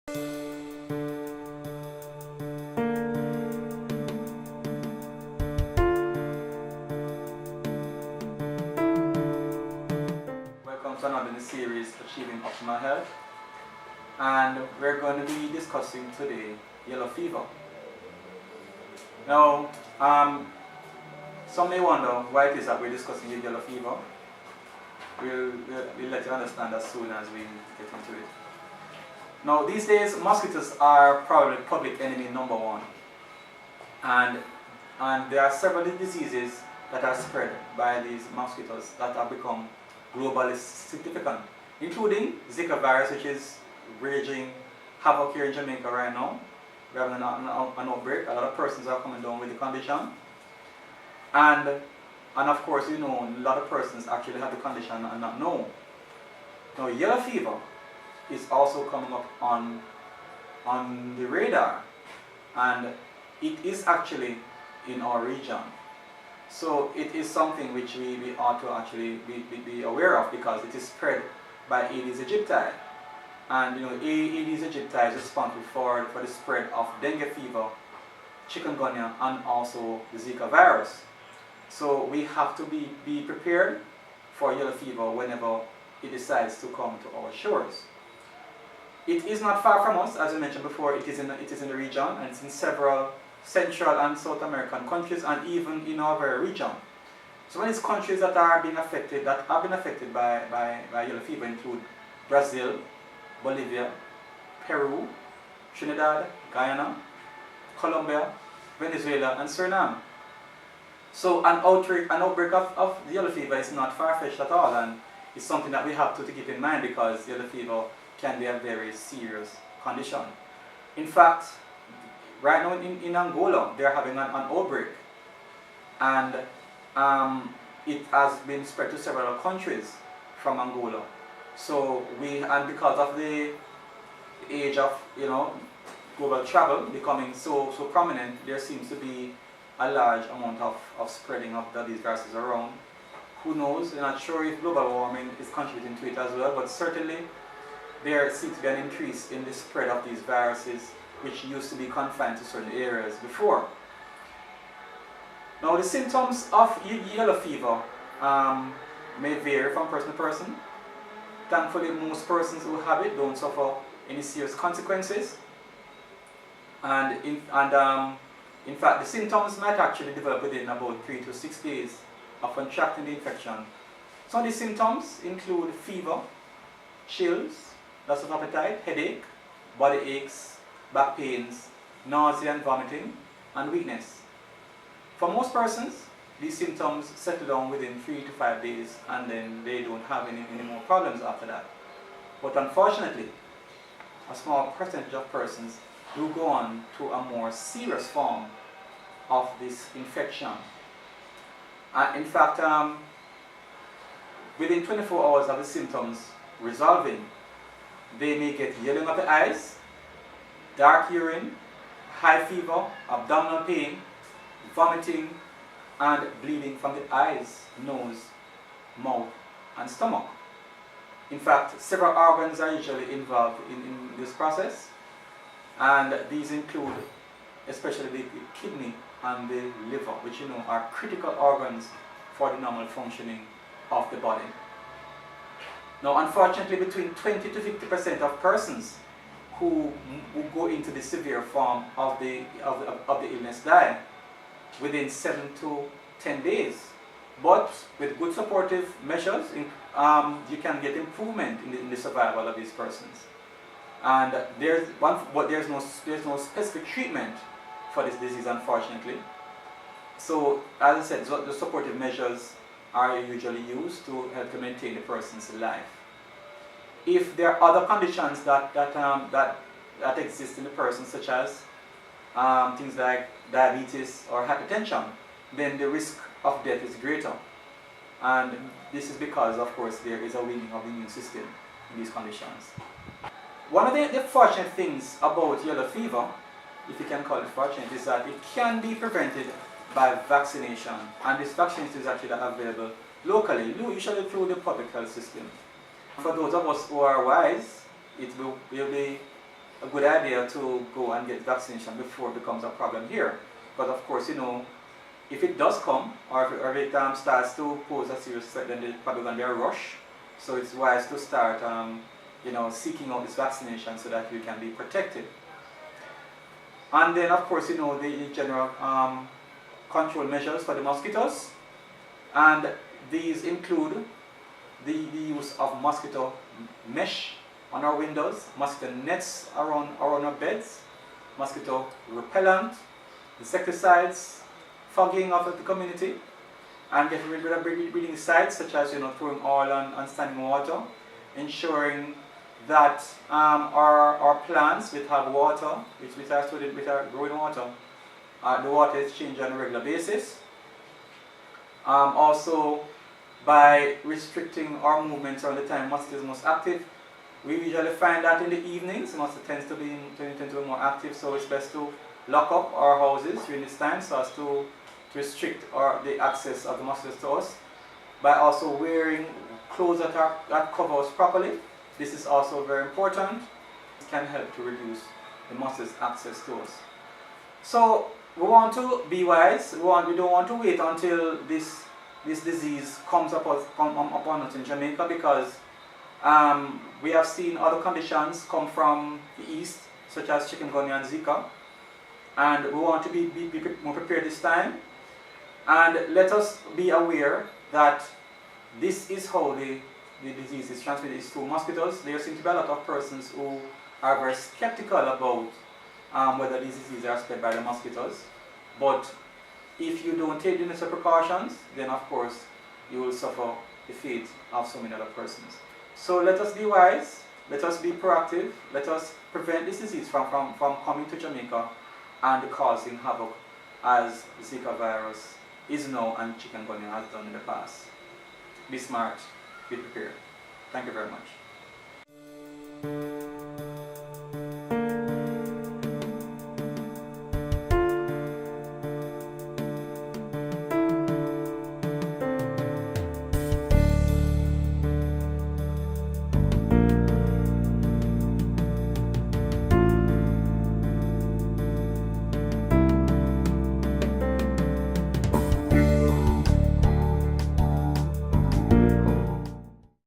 Welcome to another in the series, Achieving Optimal Health. And we're going to be discussing today yellow fever. Now, some may wonder why it is that we're discussing yellow fever. We'll let you understand as soon as we get into it. Now, these days, mosquitoes are probably public enemy number one. And there are several diseases that are spread by these mosquitoes that have become globally significant, including Zika virus, which is raging havoc here in Jamaica right now. We're having an outbreak. A lot of persons are coming down with the condition. And of course, you know, a lot of persons actually have the condition and not know. Now, yellow fever is also coming up on the radar, and it is actually in our region. So it is something which we ought to actually be aware of, because it is spread by Aedes aegypti. And you know, Aedes aegypti is responsible for the spread of dengue fever, chikungunya, and also the Zika virus. So we have to be prepared for yellow fever whenever it decides to come to our shores. It is not far from us, as I mentioned before. It is in the region, and it's in several Central and South American countries, and even in our very region. So when it's countries that have been affected by yellow fever include Brazil, Bolivia, Peru, Trinidad, Guyana, Colombia, Venezuela, and Suriname. So an outbreak of yellow fever is not far-fetched at all, and it's something that we have to keep in mind, because yellow fever can be a very serious condition. In fact, right now in Angola, they're having an outbreak, and it has been spread to several countries from Angola. So because of the age of, you know, global travel becoming so prominent, there seems to be a large amount of spreading of these viruses around. Who knows? I'm not sure if global warming is contributing to it as well, but certainly there seems to be an increase in the spread of these viruses, which used to be confined to certain areas before. Now, the symptoms of yellow fever may vary from person to person. Thankfully, most persons who have it don't suffer any serious consequences. And in fact, the symptoms might actually develop within about 3 to 6 days of contracting the infection. Some of these symptoms include fever, chills, loss of appetite, headache, body aches, back pains, nausea and vomiting, and weakness. For most persons, these symptoms settle down within 3 to 5 days, and then they don't have any more problems after that. But unfortunately, a small percentage of persons do go on to a more serious form of this infection. In fact, within 24 hours of the symptoms resolving, they may get yellowing of the eyes, dark urine, high fever, abdominal pain, vomiting, and bleeding from the eyes, nose, mouth, and stomach. In fact, several organs are usually involved in this process, and these include especially the kidney and the liver, which you know are critical organs for the normal functioning of the body. Now, unfortunately, between 20 to 50% of persons who go into the severe form of the illness die within 7 to 10 days. But with good supportive measures, you can get improvement in the survival of these persons. And there's no specific treatment for this disease, unfortunately. So, as I said, the supportive measures are usually used to help to maintain the person's life. If there are other conditions that exist in the person, such as things like diabetes or hypertension, then the risk of death is greater. And this is because, of course, there is a weakening of the immune system in these conditions. One of the fortunate things about yellow fever, if you can call it fortunate, is that it can be prevented by vaccination. And this vaccination is actually available locally, usually through the public health system. For those of us who are wise, it will be a good idea to go and get vaccination before it becomes a problem here. But of course, if it does come, or if it starts to pose a serious threat, then there's probably going to be a rush. So it's wise to start, seeking out this vaccination so that you can be protected. And then, of course, the general control measures for the mosquitoes, and these include the use of mosquito mesh on our windows, mosquito nets around our beds, mosquito repellent, insecticides, fogging of the community, and getting rid of breeding sites such as throwing oil on standing water, ensuring that our plants which have water, which are growing water, the water is changed on a regular basis. Also, by restricting our movements around the time mosquitoes are most active, we usually find that in the evenings mosquito tend to be more active, so it's best to lock up our houses during this time so as to restrict the access of the mosquitoes to us, by also wearing clothes that cover us properly. This is also very important. It can help to reduce the mosquitoes' access to us. So we want to be wise. We don't want to wait until this disease comes upon us in Jamaica, because we have seen other conditions come from the east, such as chikungunya and Zika, and we want to be more prepared this time. And let us be aware that this is how the disease is transmitted, is through mosquitoes. There seem to be a lot of persons who are very skeptical about whether these diseases are spread by the mosquitoes. But if you don't take the necessary precautions, then of course you will suffer the fate of so many other persons. So let us be wise, let us be proactive, let us prevent this disease from coming to Jamaica and causing havoc as Zika virus is now and chikungunya has done in the past. Be smart, be prepared. Thank you very much.